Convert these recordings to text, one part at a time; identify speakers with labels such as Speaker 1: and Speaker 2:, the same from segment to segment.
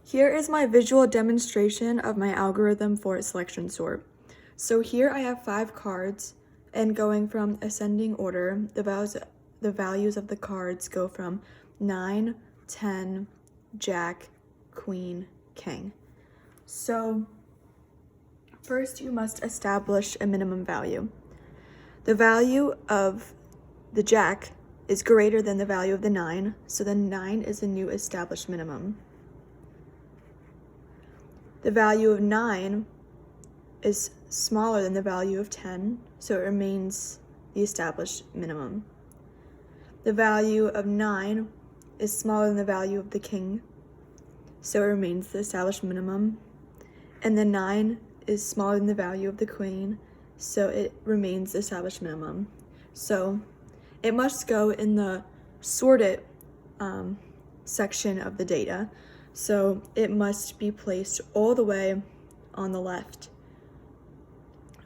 Speaker 1: Here is my visual demonstration of my algorithm for selection sort. So here I have 5 cards, and going from ascending order, the values of the cards go from 9, 10, Jack, Queen, King. So first you must establish a minimum value. The value of the Jack is greater than the value of the 9, so the 9 is a new established minimum. The value of 9 is smaller than the value of 10, so it remains the established minimum. The value of 9 is smaller than the value of the king, so it remains the established minimum. And the 9 is smaller than the value of the queen, so it remains the established minimum. So it must go in the sorted section of the data. So it must be placed all the way on the left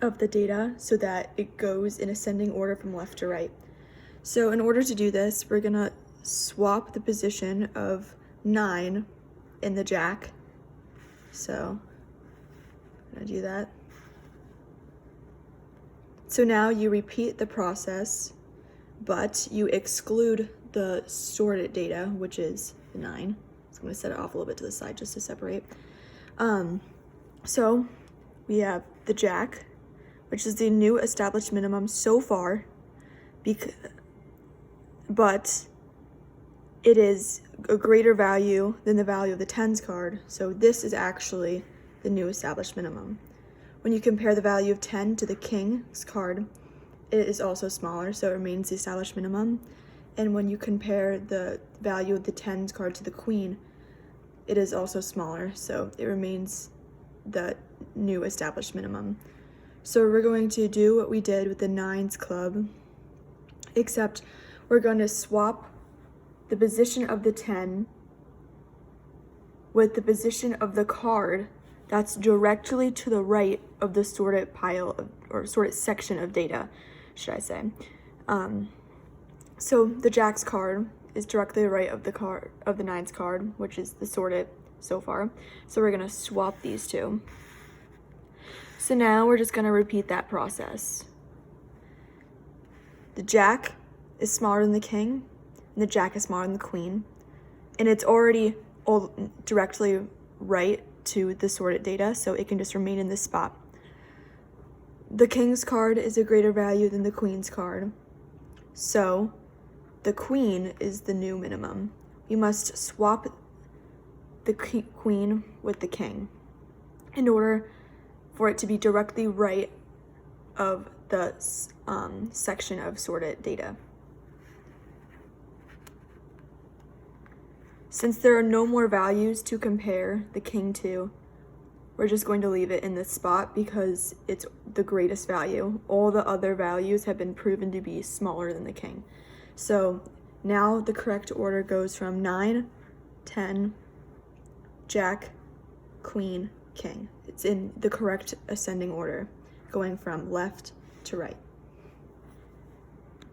Speaker 1: of the data so that it goes in ascending order from left to right. So in order to do this, we're gonna swap the position of 9 in the Jack. So I'm gonna do that. So now you repeat the process, but you exclude the sorted data, which is the 9. So I'm gonna set it off a little bit to the side just to separate. So we have the Jack, which is the new established minimum so far, but it is a greater value than the value of the tens card. So this is actually the new established minimum. When you compare the value of 10 to the king's card, it is also smaller, so it remains the established minimum. And when you compare the value of the tens card to the queen, it is also smaller, so it remains the new established minimum. So we're going to do what we did with the nines club, except we're going to swap the position of the 10 with the position of the card that's directly to the right of the sorted pile of, or sorted section of data, should I say. So the Jack's card is directly right of the card of the 9's card, which is the sorted so far. So we're gonna swap these two. So now we're just gonna repeat that process. The Jack is smaller than the king, and the Jack is smaller than the queen, and it's already all directly right to the sorted data, so it can just remain in this spot. The king's card is a greater value than the queen's card, so the queen is the new minimum. We must swap the queen with the king in order for it to be directly right of the section of sorted data. Since there are no more values to compare the king to, we're just going to leave it in this spot because it's the greatest value. All the other values have been proven to be smaller than the king. So now the correct order goes from 9, 10, Jack, Queen, King. It's in the correct ascending order, going from left to right.